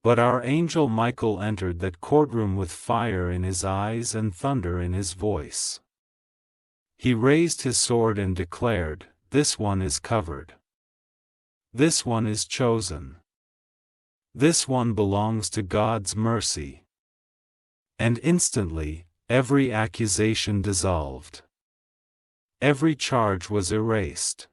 But our angel Michael entered that courtroom with fire in his eyes and thunder in his voice. He raised his sword and declared, "This one is covered. This one is chosen. This one belongs to God's mercy." And instantly, every accusation dissolved. Every charge was erased.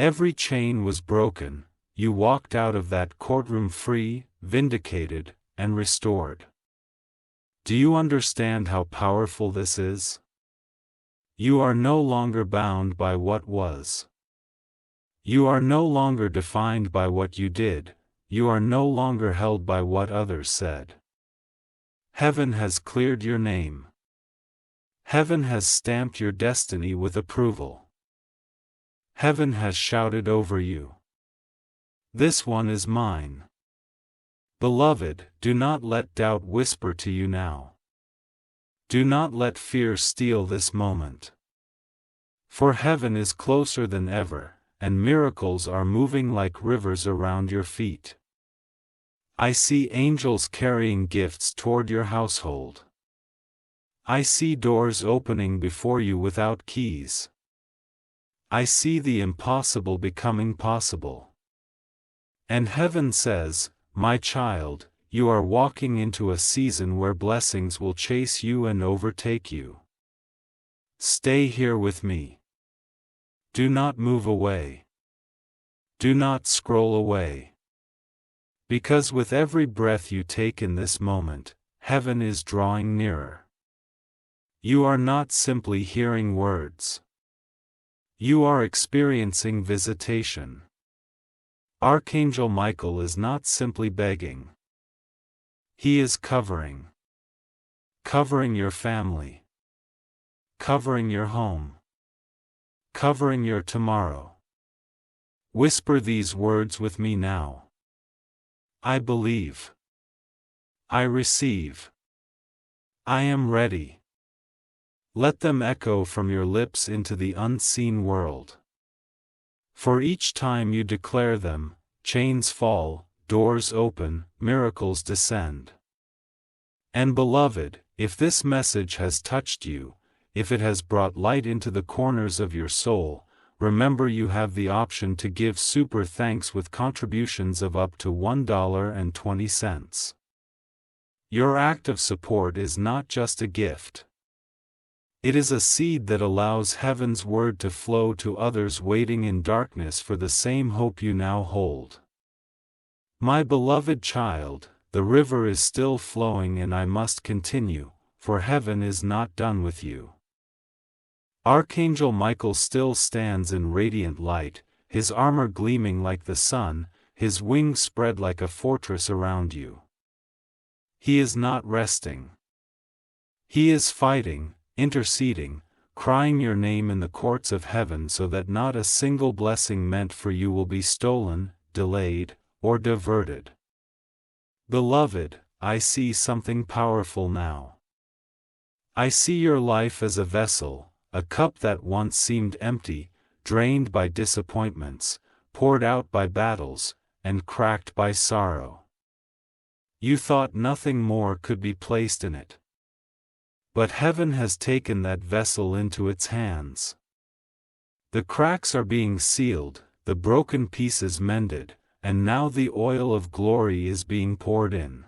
Every chain was broken. You walked out of that courtroom free, vindicated, and restored. Do you understand how powerful this is? You are no longer bound by what was. You are no longer defined by what you did, you are no longer held by what others said. Heaven has cleared your name. Heaven has stamped your destiny with approval. Heaven has shouted over you. This one is mine. Beloved, do not let doubt whisper to you now. Do not let fear steal this moment. For heaven is closer than ever, and miracles are moving like rivers around your feet. I see angels carrying gifts toward your household. I see doors opening before you without keys. I see the impossible becoming possible. And heaven says, my child, you are walking into a season where blessings will chase you and overtake you. Stay here with me. Do not move away. Do not scroll away. Because with every breath you take in this moment, heaven is drawing nearer. You are not simply hearing words. You are experiencing visitation. Archangel Michael is not simply begging. He is covering. Covering your family. Covering your home. Covering your tomorrow. Whisper these words with me now. I believe. I receive. I am ready. Let them echo from your lips into the unseen world. For each time you declare them, chains fall, doors open, miracles descend. And beloved, if this message has touched you, if it has brought light into the corners of your soul, remember you have the option to give super thanks with contributions of up to $1.20. Your act of support is not just a gift. It is a seed that allows heaven's word to flow to others waiting in darkness for the same hope you now hold. My beloved child, the river is still flowing and I must continue, for heaven is not done with you. Archangel Michael still stands in radiant light, his armor gleaming like the sun, his wings spread like a fortress around you. He is not resting. He is fighting, interceding, crying your name in the courts of heaven so that not a single blessing meant for you will be stolen, delayed, or diverted. Beloved, I see something powerful now. I see your life as a vessel, a cup that once seemed empty, drained by disappointments, poured out by battles, and cracked by sorrow. You thought nothing more could be placed in it. But heaven has taken that vessel into its hands. The cracks are being sealed, the broken pieces mended, and now the oil of glory is being poured in.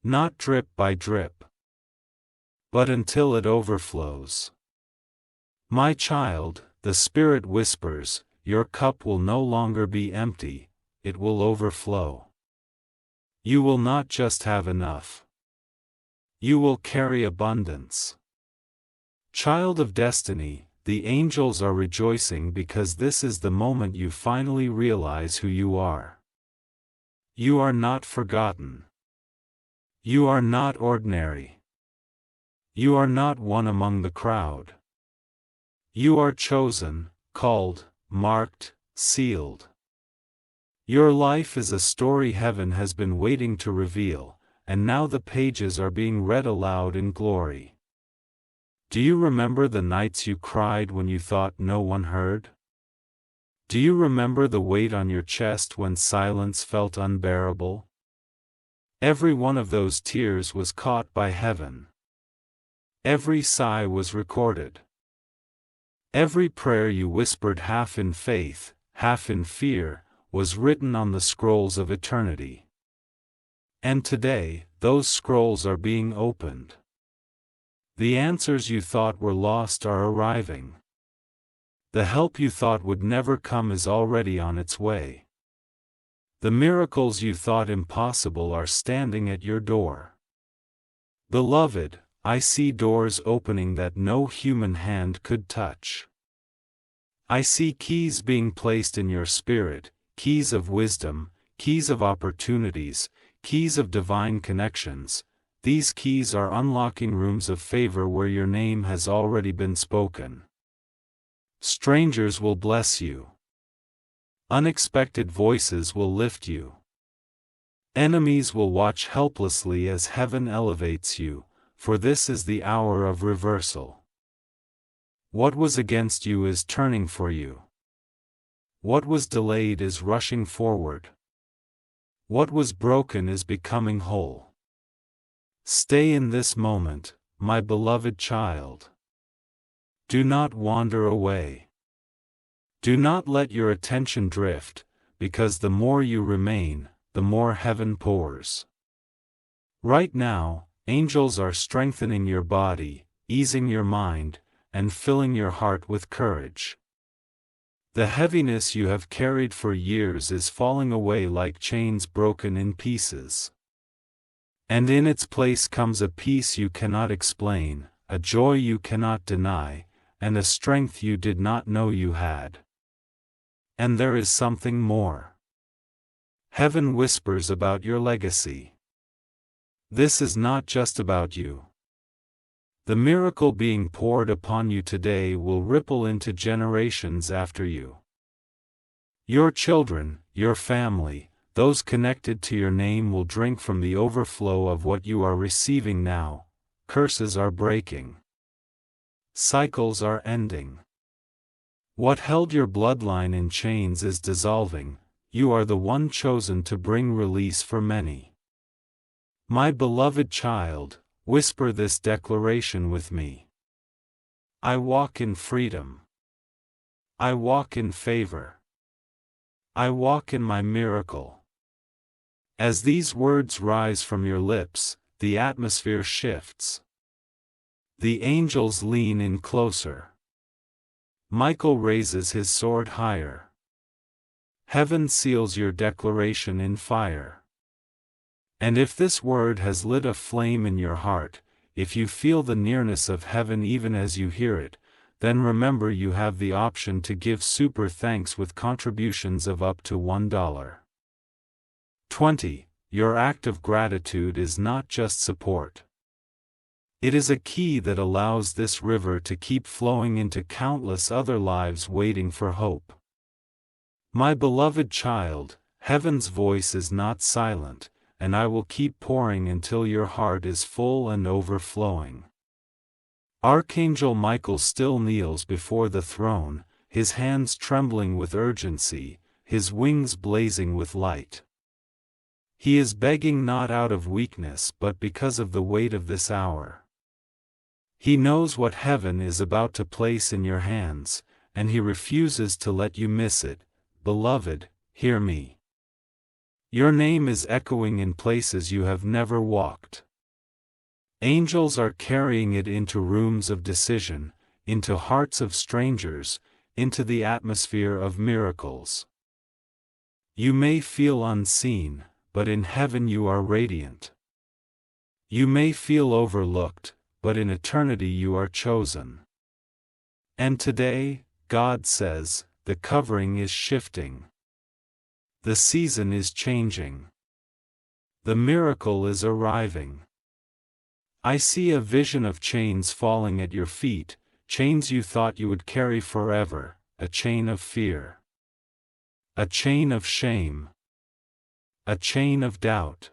Not drip by drip, but until it overflows. My child, the Spirit whispers, your cup will no longer be empty, it will overflow. You will not just have enough. You will carry abundance. Child of destiny, the angels are rejoicing because this is the moment you finally realize who you are. You are not forgotten. You are not ordinary. You are not one among the crowd. You are chosen, called, marked, sealed. Your life is a story heaven has been waiting to reveal, and now the pages are being read aloud in glory. Do you remember the nights you cried when you thought no one heard? Do you remember the weight on your chest when silence felt unbearable? Every one of those tears was caught by heaven. Every sigh was recorded. Every prayer you whispered half in faith, half in fear, was written on the scrolls of eternity. And today, those scrolls are being opened. The answers you thought were lost are arriving. The help you thought would never come is already on its way. The miracles you thought impossible are standing at your door. Beloved, I see doors opening that no human hand could touch. I see keys being placed in your spirit, keys of wisdom, keys of opportunities, keys of divine connections. These keys are unlocking rooms of favor where your name has already been spoken. Strangers will bless you. Unexpected voices will lift you. Enemies will watch helplessly as heaven elevates you, for this is the hour of reversal. What was against you is turning for you. What was delayed is rushing forward. What was broken is becoming whole. Stay in this moment, my beloved child. Do not wander away. Do not let your attention drift, because the more you remain, the more heaven pours. Right now, angels are strengthening your body, easing your mind, and filling your heart with courage. The heaviness you have carried for years is falling away like chains broken in pieces. And in its place comes a peace you cannot explain, a joy you cannot deny, and a strength you did not know you had. And there is something more. Heaven whispers about your legacy. This is not just about you. The miracle being poured upon you today will ripple into generations after you. Your children, your family, those connected to your name will drink from the overflow of what you are receiving now. Curses are breaking. Cycles are ending. What held your bloodline in chains is dissolving. You are the one chosen to bring release for many. My beloved child, whisper this declaration with me. I walk in freedom. I walk in favor. I walk in my miracle. As these words rise from your lips, the atmosphere shifts. The angels lean in closer. Michael raises his sword higher. Heaven seals your declaration in fire. And if this word has lit a flame in your heart, if you feel the nearness of heaven even as you hear it, then remember you have the option to give super thanks with contributions of up to $1. 20. Your act of gratitude is not just support. It is a key that allows this river to keep flowing into countless other lives waiting for hope. My beloved child, heaven's voice is not silent, and I will keep pouring until your heart is full and overflowing. Archangel Michael still kneels before the throne, his hands trembling with urgency, his wings blazing with light. He is begging not out of weakness but because of the weight of this hour. He knows what heaven is about to place in your hands, and he refuses to let you miss it. Beloved, hear me. Your name is echoing in places you have never walked. Angels are carrying it into rooms of decision, into hearts of strangers, into the atmosphere of miracles. You may feel unseen, but in heaven you are radiant. You may feel overlooked, but in eternity you are chosen. And today, God says, the covering is shifting. The season is changing. The miracle is arriving. I see a vision of chains falling at your feet, chains you thought you would carry forever, a chain of fear. A chain of shame. A chain of doubt.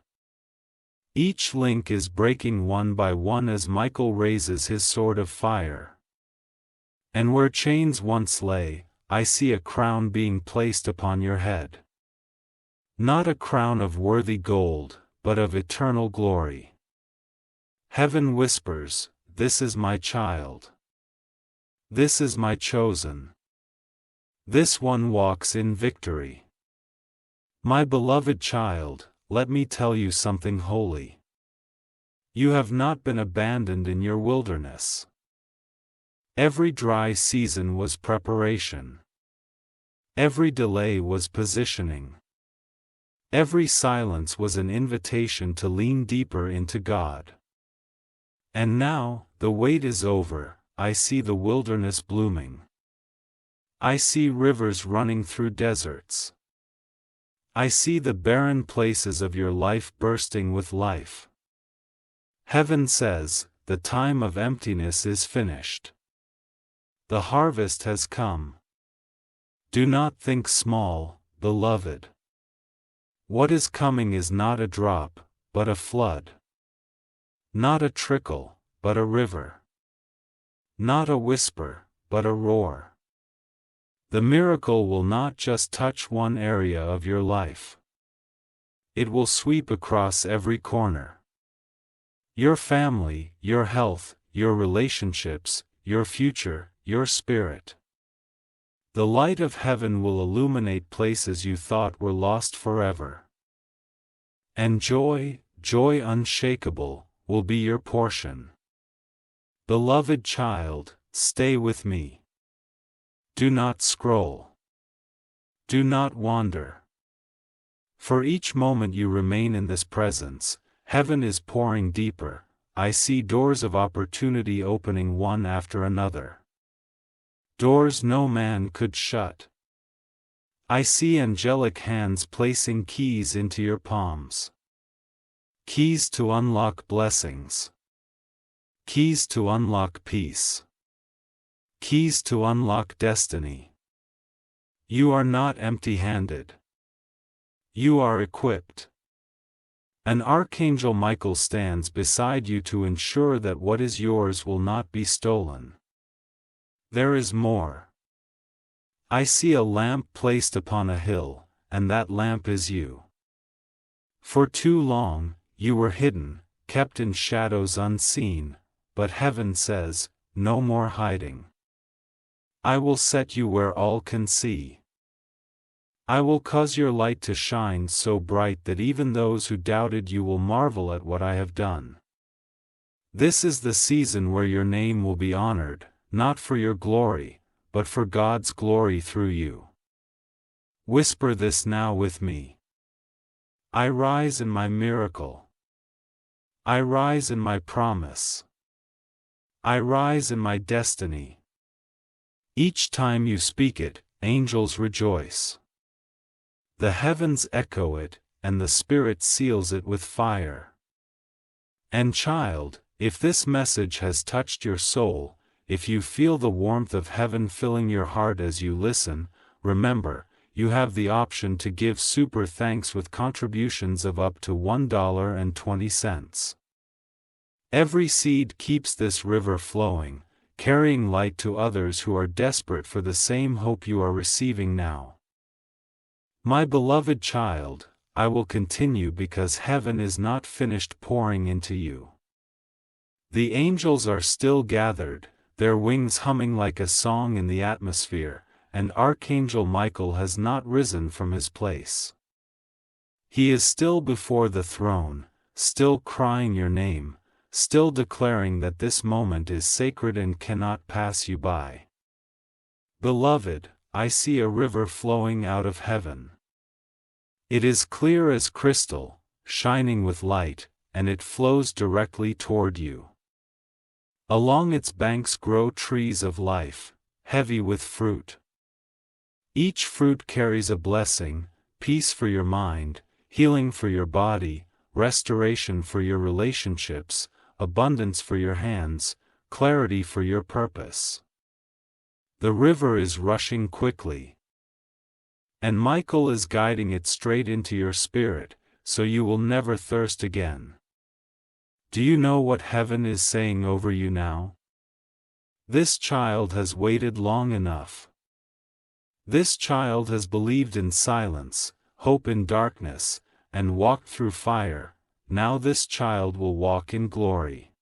Each link is breaking one by one as Michael raises his sword of fire. And where chains once lay, I see a crown being placed upon your head. Not a crown of worthy gold, but of eternal glory. Heaven whispers, "This is my child. This is my chosen. This one walks in victory." My beloved child, let me tell you something holy. You have not been abandoned in your wilderness. Every dry season was preparation. Every delay was positioning. Every silence was an invitation to lean deeper into God. And now, the wait is over, I see the wilderness blooming. I see rivers running through deserts. I see the barren places of your life bursting with life. Heaven says, the time of emptiness is finished. The harvest has come. Do not think small, beloved. What is coming is not a drop, but a flood. Not a trickle, but a river. Not a whisper, but a roar. The miracle will not just touch one area of your life. It will sweep across every corner. Your family, your health, your relationships, your future, your spirit. The light of heaven will illuminate places you thought were lost forever. And joy, joy unshakable, will be your portion. Beloved child, stay with me. Do not scroll. Do not wander. For each moment you remain in this presence, heaven is pouring deeper. I see doors of opportunity opening one after another. Doors no man could shut. I see angelic hands placing keys into your palms. Keys to unlock blessings. Keys to unlock peace. Keys to unlock destiny. You are not empty-handed. You are equipped. An Archangel Michael stands beside you to ensure that what is yours will not be stolen. There is more. I see a lamp placed upon a hill, and that lamp is you. For too long, you were hidden, kept in shadows unseen, but heaven says, no more hiding. I will set you where all can see. I will cause your light to shine so bright that even those who doubted you will marvel at what I have done. This is the season where your name will be honored, not for your glory, but for God's glory through you. Whisper this now with me. I rise in my miracle. I rise in my promise. I rise in my destiny. Each time you speak it, angels rejoice. The heavens echo it, and the Spirit seals it with fire. And child, if this message has touched your soul, if you feel the warmth of heaven filling your heart as you listen, remember, you have the option to give super thanks with contributions of up to $1.20. Every seed keeps this river flowing, carrying light to others who are desperate for the same hope you are receiving now. My beloved child, I will continue because heaven is not finished pouring into you. The angels are still gathered, their wings humming like a song in the atmosphere, and Archangel Michael has not risen from his place. He is still before the throne, still crying your name, still declaring that this moment is sacred and cannot pass you by. Beloved, I see a river flowing out of heaven. It is clear as crystal, shining with light, and it flows directly toward you. Along its banks grow trees of life, heavy with fruit. Each fruit carries a blessing, peace for your mind, healing for your body, restoration for your relationships, abundance for your hands, clarity for your purpose. The river is rushing quickly. And Michael is guiding it straight into your spirit, so you will never thirst again. Do you know what heaven is saying over you now? This child has waited long enough. This child has believed in silence, hope in darkness, and walked through fire. Now this child will walk in glory.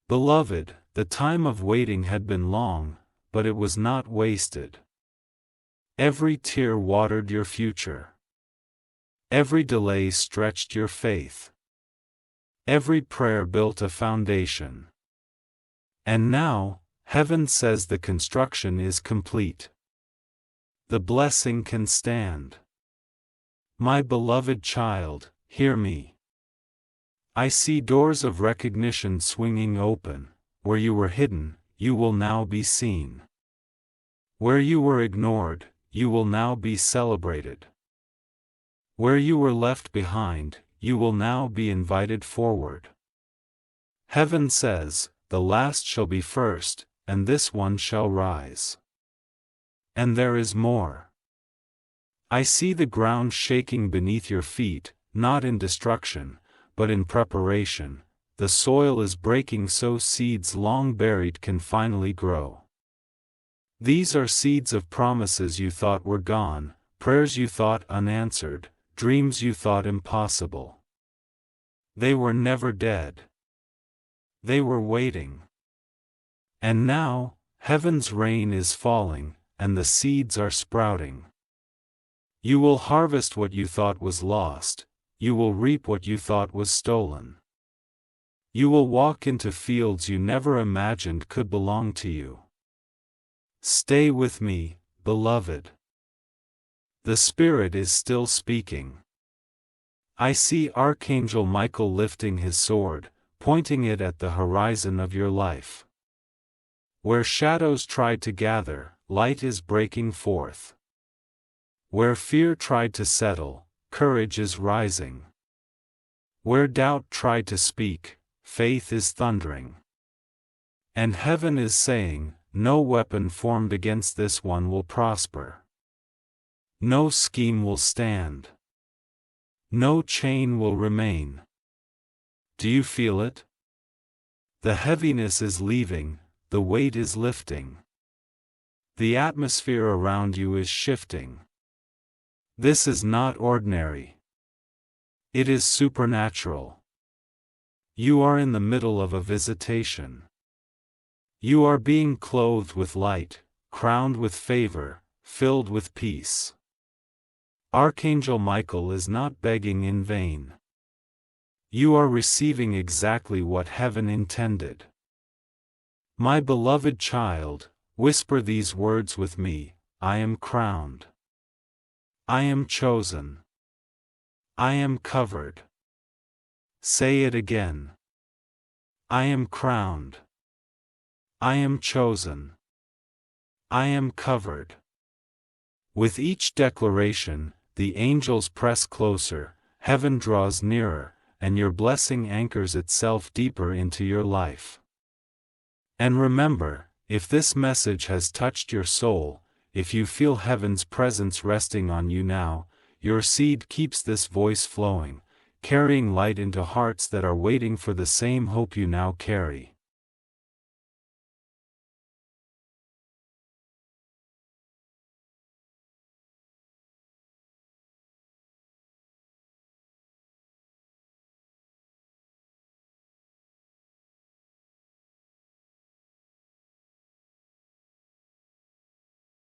Beloved, the time of waiting had been long, but it was not wasted. Every tear watered your future. Every delay stretched your faith. Every prayer built a foundation. And now, heaven says the construction is complete. The blessing can stand. My beloved child, hear me. I see doors of recognition swinging open. Where you were hidden, you will now be seen. Where you were ignored, you will now be celebrated. Where you were left behind, you will now be invited forward. Heaven says, the last shall be first, and this one shall rise. And there is more. I see the ground shaking beneath your feet, not in destruction, but in preparation. The soil is breaking so seeds long buried can finally grow. These are seeds of promises you thought were gone, prayers you thought unanswered, dreams you thought impossible. They were never dead. They were waiting. And now, heaven's rain is falling, and the seeds are sprouting. You will harvest what you thought was lost, you will reap what you thought was stolen. You will walk into fields you never imagined could belong to you. Stay with me, beloved. The Spirit is still speaking. I see Archangel Michael lifting his sword, pointing it at the horizon of your life. Where shadows tried to gather, light is breaking forth. Where fear tried to settle, courage is rising. Where doubt tried to speak, faith is thundering. And heaven is saying, no weapon formed against this one will prosper. No scheme will stand. No chain will remain. Do you feel it? The heaviness is leaving, the weight is lifting. The atmosphere around you is shifting. This is not ordinary. It is supernatural. You are in the middle of a visitation. You are being clothed with light, crowned with favor, filled with peace. Archangel Michael is not begging in vain. You are receiving exactly what heaven intended. My beloved child, whisper these words with me: I am crowned. I am chosen. I am covered. Say it again. I am crowned. I am chosen. I am covered. With each declaration, the angels press closer, heaven draws nearer, and your blessing anchors itself deeper into your life. And remember, if this message has touched your soul, if you feel heaven's presence resting on you now, your seed keeps this voice flowing, carrying light into hearts that are waiting for the same hope you now carry.